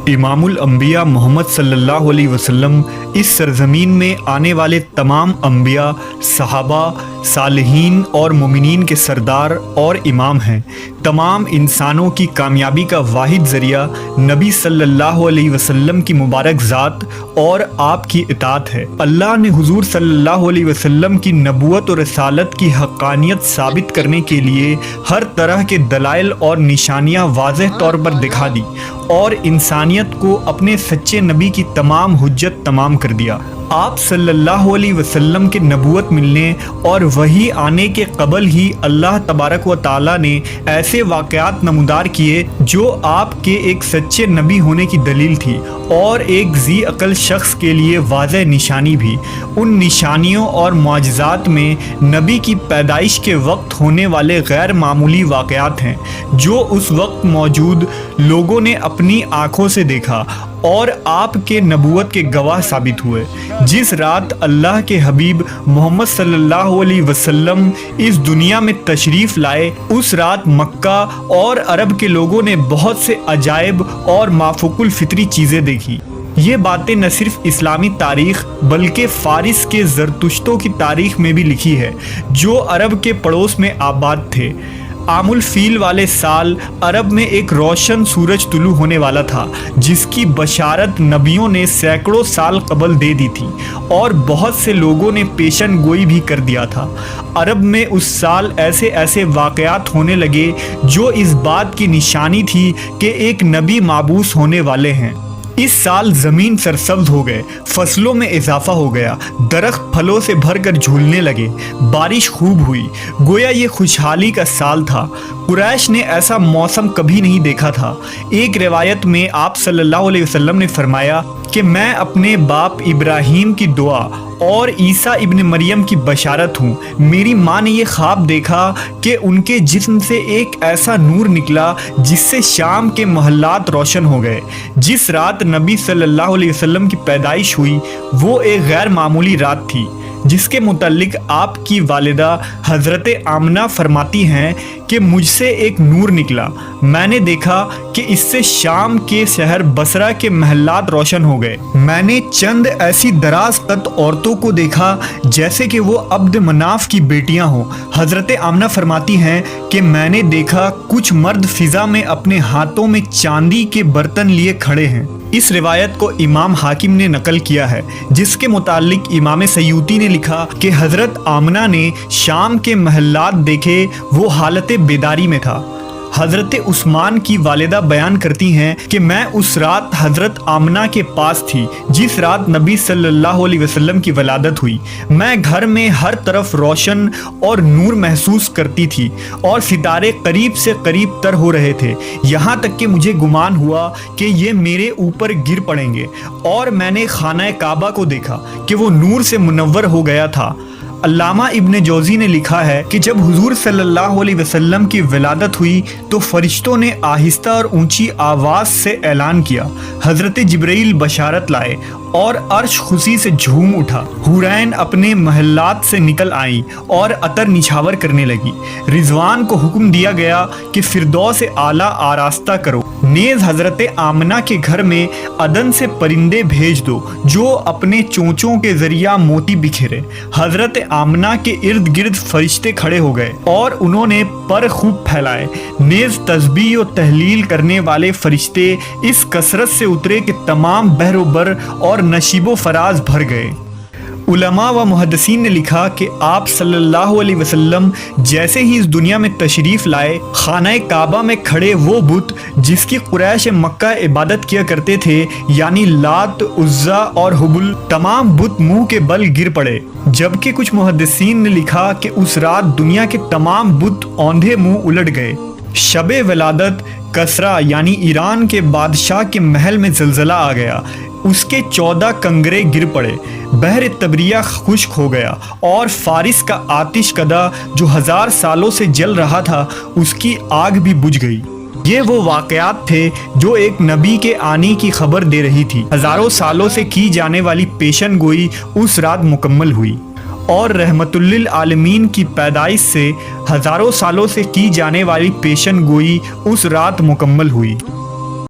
इमामुल अंबिया मोहम्मद सल्लल्लाहु अलैहि वसल्लम इस सरजमीन में आने वाले तमाम अंबिया, सहाबा, सालिहीन और मोमिनीन के सरदार और इमाम हैं। तमाम इंसानों की कामयाबी का वाहिद ज़रिया नबी सल्लल्लाहु अलैहि वसल्लम की मुबारक ज़ात और आपकी इताअत है। अल्लाह ने हुजूर सल्लल्लाहु अलैहि वसल्लम की नबूवत और रसालत की हक़ानियत साबित करने के लिए हर तरह के दलाइल और निशानियाँ वाज़ेह तौर पर दिखा दी और इंसानियत को अपने सच्चे नबी की तमाम हुज्जत तमाम कर दिया। आप सल्लल्लाहु अलैहि वसल्लम के नबूवत मिलने और वही आने के कबल ही अल्लाह तबारक व ताला ने ऐसे वाक़यात नमूदार किए जो आपके एक सच्चे नबी होने की दलील थी और एक ज़ी अक़ल शख्स के लिए वाज़ेह निशानी भी। उन निशानियों और मुआजिज़ात में नबी की पैदाइश के वक्त होने वाले गैर मामूली वाक़यात हैं जो उस वक्त मौजूद लोगों ने अपनी आँखों से देखा और आपके नबूवत के गवाह साबित हुए। जिस रात अल्लाह के हबीब मोहम्मद सल्लल्लाहु अलैहि वसल्लम इस दुनिया में तशरीफ़ लाए, उस रात मक्का और अरब के लोगों ने बहुत से अजायब और माफूकुल फितरी चीज़ें देखी। ये बातें न सिर्फ इस्लामी तारीख़ बल्कि फ़ारिस के ज़रतुश्तों की तारीख़ में भी लिखी है जो अरब के पड़ोस में आबाद थे। आमुल फील वाले साल अरब में एक रोशन सूरज तुलू होने वाला था जिसकी बशारत नबियों ने सैकड़ों साल कबल दे दी थी और बहुत से लोगों ने पेशन गोई भी कर दिया था। अरब में उस साल ऐसे ऐसे वाक़यात होने लगे जो इस बात की निशानी थी कि एक नबी माबूस होने वाले हैं। इस साल ज़मीन सरसब्ज़ हो गए, फसलों में इजाफा हो गया, दरख्त फलों से भरकर झूलने लगे, बारिश खूब हुई, गोया ये खुशहाली का साल था। कुरैश ने ऐसा मौसम कभी नहीं देखा था। एक रिवायत में आप सल्लल्लाहु अलैहि वसल्लम ने फरमाया कि मैं अपने बाप इब्राहीम की दुआ और ईसा इब्न मरियम की बशारत हूँ। मेरी माँ ने ये ख्वाब देखा कि उनके जिस्म से एक ऐसा नूर निकला जिससे शाम के महल्लात रोशन हो गए। जिस रात नबी सल्लल्लाहु अलैहि वसल्लम की पैदाइश हुई वो एक गैर मामूली रात थी जिसके मुतालिक आपकी वालिदा हज़रत आमना फरमाती हैं कि मुझसे एक नूर निकला। मैंने देखा कि इससे शाम के शहर बसरा के महल्लात रोशन हो गए। मैंने चंद ऐसी दराज कद औरतों को देखा जैसे कि वो अब्द मनाफ की बेटियां हों। हज़रत आमना फरमाती हैं कि मैंने देखा कुछ मर्द फ़िज़ा में अपने हाथों में चांदी के बर्तन लिए खड़े हैं। इस रिवायत को इमाम हाकिम ने नकल किया है जिसके मुतालिक इमाम सयूती ने लिखा कि हज़रत आमना ने शाम के महल्लात देखे, वो हालत बेदारी में था। हज़रत उस्मान की वालिदा बयान करती हैं कि मैं उस रात हज़रत आमना के पास थी जिस रात नबी सल्लल्लाहु अलैहि वसल्लम की वलादत हुई। मैं घर में हर तरफ रोशन और नूर महसूस करती थी और सितारे करीब से करीब तर हो रहे थे, यहाँ तक कि मुझे गुमान हुआ कि ये मेरे ऊपर गिर पड़ेंगे। और मैंने खाना काबा को देखा कि वो नूर से मुनव्वर हो गया था। अल्लामा इब्न जौज़ी ने लिखा है कि जब हुजूर सल्लल्लाहु अलैहि वसल्लम की विलादत हुई तो फरिश्तों ने आहिस्ता और ऊंची आवाज़ से ऐलान किया, हज़रत जिब्रील बशारत लाए और अर्श खुशी से झूम उठा। हुरैन अपने महल्लात से निकल आई और अतर निछावर करने लगी। रिजवान को हुक्म दिया गया कि फिरदौस आला आरास्ता करो। नेज़ हज़रत आमना के घर में अदन से परिंदे भेज दो जो अपने चोंचों के ज़रिया मोती बिखेरे। हज़रत आमना के इर्द गिर्द फरिश्ते खड़े हो गए और उन्होंने पर खूब फैलाए। नेज़ तस्बीह और तहलील करने वाले फरिश्ते इस कसरत से उतरे कि तमाम बहरोबर और नशीबो फराज भर गए। उलमा व मुहद्दिसीन ने लिखा कि आप सल्लल्लाहु अलैहि वसल्लम जैसे ही इस दुनिया में तशरीफ़ लाए, खाना काबा में खड़े वो बुत जिसकी कुरैश मक्का इबादत किया करते थे यानी लात, उज़्ज़ा और हुबुल, तमाम बुत मुंह के बल गिर पड़े। जबकि कुछ मुहद्दिसीन ने लिखा कि उस रात दुनिया के तमाम बुत औंधे मुंह उलट गए। शबे वलादत कसरा यानी ईरान के बादशाह के महल में ज़लज़ला आ गया। उसके 14 कंगरे गिर पड़े, बहर तबरिया खुश्क हो गया और फारिस का आतिश कदा जो 1000 सालों से जल रहा था उसकी आग भी बुझ गई। ये वो वाक़यात थे जो एक नबी के आने की खबर दे रही थी। हज़ारों सालों से की जाने वाली पेशन गोई उस रात मुकम्मल हुई और रहमतुल्लिल आलमीन की पैदाइश से हज़ारों सालों से की जाने वाली पेशन गोई उस रात मुकम्मल हुई।